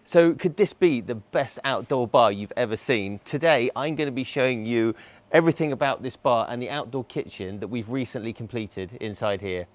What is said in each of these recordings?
So could this be the best outdoor bar you've ever seen? Today, I'm going to be showing you everything about this bar and the outdoor kitchen that we've recently completed inside here.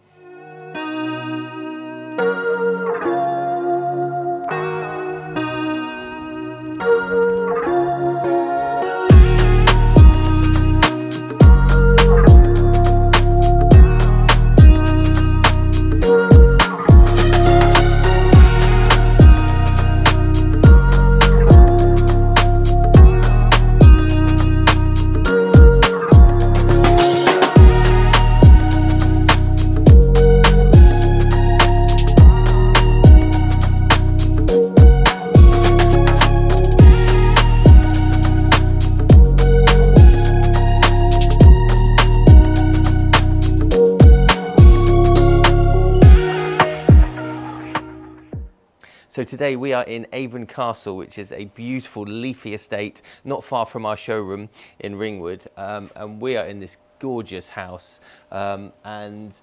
So today we are in Avon Castle, which is a beautiful leafy estate not far from our showroom in Ringwood, and we are in this gorgeous house, and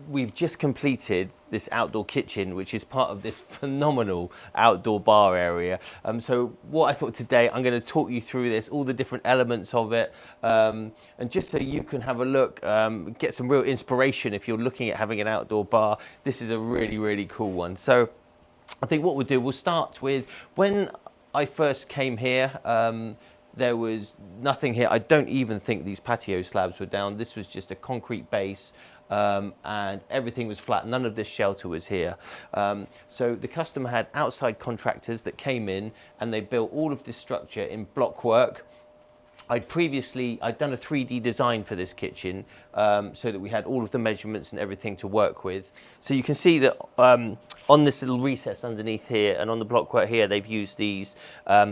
we've just completed this outdoor kitchen, which is part of this phenomenal outdoor bar area. So what I thought today, I'm going to talk you through this, all the different elements of it, and just so you can have a look, get some real inspiration if you're looking at having an outdoor bar. This is a really, really cool one. So I think what we'll do, we'll start with when I first came here, there was nothing here. I don't even think these patio slabs were down. This was just a concrete base, and everything was flat. None of this shelter was here. So the customer had outside contractors that came in and they built all of this structure in block work. I'd done a 3D design for this kitchen, so that we had all of the measurements and everything to work with. So you can see that on this little recess underneath here and on the blockwork here, they've used these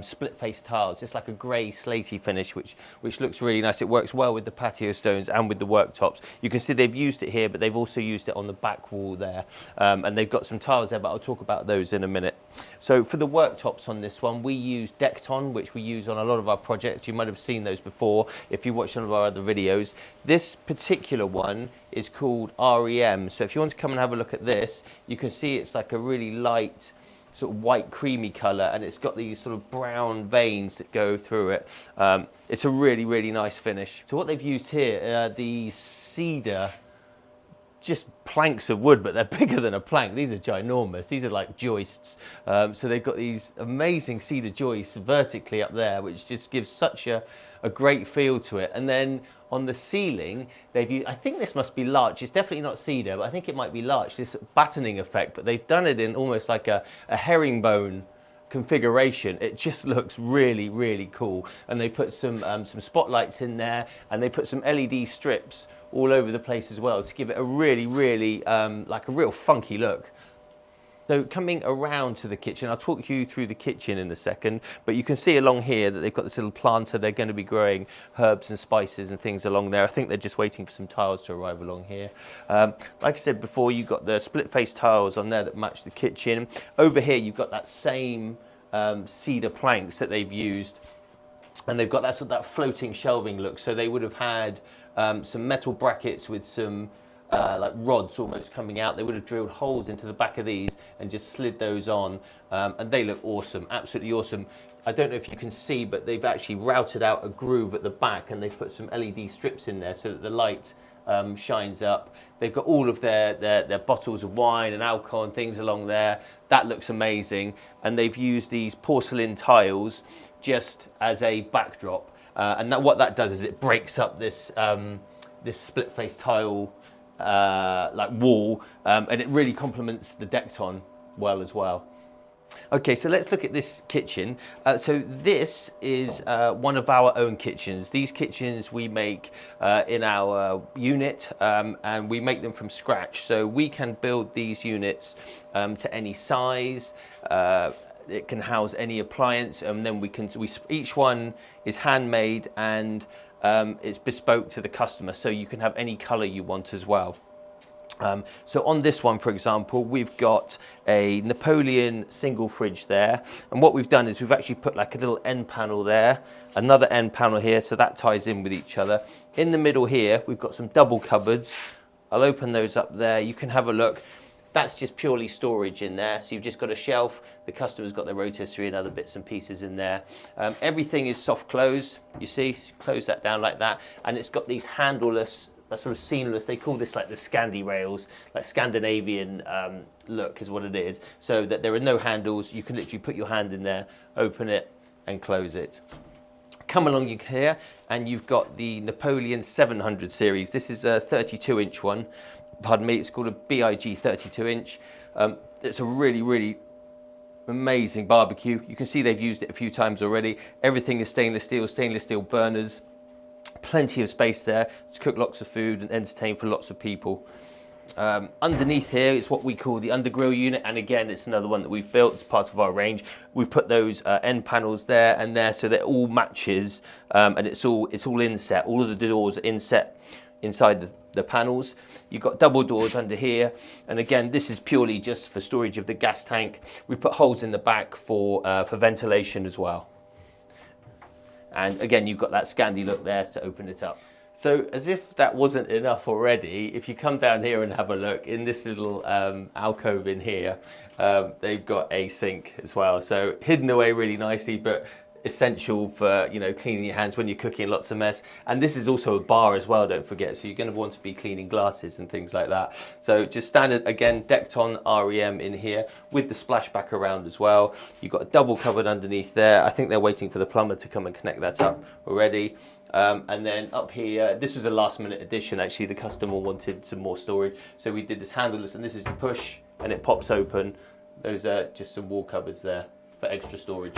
split face tiles. It's like a grey slatey finish, which looks really nice. It works well with the patio stones and with the worktops. You can see they've used it here, but they've also used it on the back wall there. And they've got some tiles there, but I'll talk about those in a minute. So for the worktops on this one, we use Decton, which we use on a lot of our projects. You might have seen those before if you watched some of our other videos. This particular one is called REM. So if you want to come and have a look at this, you can see it's like a really light sort of white creamy color, and it's got these sort of brown veins that go through it. It's a really, really nice finish. So what they've used here, these cedar, just planks of wood, but they're bigger than a plank. These are ginormous. These are like joists. So they've got these amazing cedar joists vertically up there, which just gives such a great feel to it. And then on the ceiling, they've used, I think this must be larch. It's definitely not cedar, but I think it might be larch, this battening effect, but they've done it in almost like a herringbone configuration. It just looks really, really cool. And they put some spotlights in there, and they put some LED strips all over the place as well to give it a really, really like a real funky look. So coming around to the kitchen, I'll talk you through the kitchen in a second, but you can see along here that they've got this little planter. They're going to be growing herbs and spices and things along there. I think they're just waiting for some tiles to arrive along here. Like I said before, you've got the split face tiles on there that match the kitchen. Over here, you've got that same cedar planks that they've used, and they've got that floating shelving look. So they would have had some metal brackets with some like rods almost coming out. They would have drilled holes into the back of these and just slid those on, and they look awesome, absolutely awesome. I don't know if you can see, but they've actually routed out a groove at the back, and they've put some LED strips in there so that the light shines up. They've got all of their bottles of wine and alcohol and things along there. That looks amazing. And they've used these porcelain tiles just as a backdrop, and what that does is it breaks up this this split face tile like wall, and it really complements the Decton well as well. Okay, so let's look at this kitchen. So this is one of our own kitchens. These kitchens we make in our unit, and we make them from scratch. So we can build these units to any size. It can house any appliance, and then each one is handmade, and it's bespoke to the customer, so you can have any color you want as well. So on this one, for example, we've got a Napoleon single fridge there, and what we've done is we've actually put like a little end panel there, another end panel here, so that ties in with each other. In the middle here, we've got some double cupboards. I'll open those up there. You can have a look. That's just purely storage in there. So you've just got a shelf. The customer's got their rotisserie and other bits and pieces in there. Everything is soft close. You see, close that down like that. And it's got these handleless, sort of seamless, they call this like the Scandi rails, like Scandinavian look is what it is. So that there are no handles. You can literally put your hand in there, open it and close it. Come along here and you've got the Napoleon 700 series. This is a 32-inch one. Pardon me, it's called a BIG 32-inch. It's a really, really amazing barbecue. You can see they've used it a few times already. Everything is stainless steel burners. Plenty of space there to cook lots of food and entertain for lots of people. Underneath here is what we call the undergrill unit, and again it's another one that we've built as part of our range. We've put those end panels there and there so that it all matches, and it's all inset. All of the doors are inset inside the panels. You've got double doors under here, and again this is purely just for storage of the gas tank. We put holes in the back for ventilation as well. And again, you've got that Scandi look there to open it up. So as if that wasn't enough already, if you come down here and have a look in this little alcove in here, they've got a sink as well. So hidden away really nicely, but essential for, you know, cleaning your hands when you're cooking lots of mess. And this is also a bar as well, don't forget. So you're going to want to be cleaning glasses and things like that. So just standard, again, decked on REM in here with the splashback around as well. You've got a double cupboard underneath there. I think they're waiting for the plumber to come and connect that up already. And then up here, this was a last minute addition actually. The customer wanted some more storage, so we did this handleless, and this is you push and it pops open. Those are just some wall cupboards there for extra storage.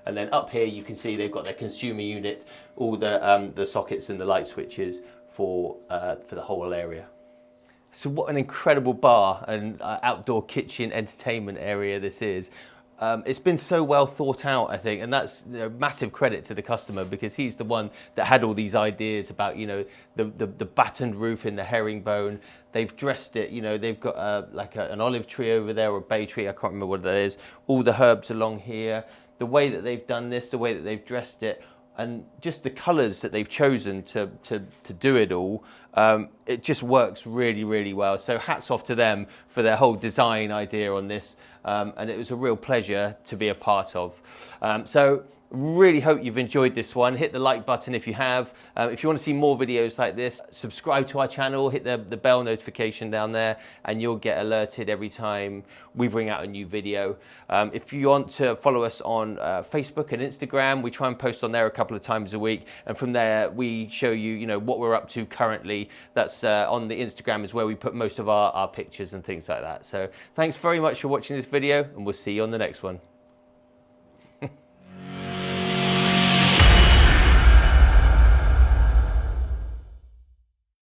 And then up here you can see they've got their consumer unit, all the sockets and the light switches for the whole area. So what an incredible bar and outdoor kitchen entertainment area this is. It's been so well thought out, I think, and that's, you know, massive credit to the customer, because he's the one that had all these ideas about, you know, the battened roof in the herringbone. They've dressed it, you know, they've got an olive tree over there, or a bay tree, I can't remember what that is. All the herbs along here. The way that they've done this, the way that they've dressed it, and just the colours that they've chosen to do it all, it just works really, really well. So hats off to them for their whole design idea on this, and it was a real pleasure to be a part of. So really hope you've enjoyed this one. Hit the like button if you have. If you want to see more videos like this, subscribe to our channel, hit the bell notification down there, and you'll get alerted every time we bring out a new video. If you want to follow us on Facebook and Instagram, we try and post on there a couple of times a week, and from there we show you, you know, what we're up to currently. That's on the Instagram is where we put most of our pictures and things like that. So thanks very much for watching this video, and we'll see you on the next one.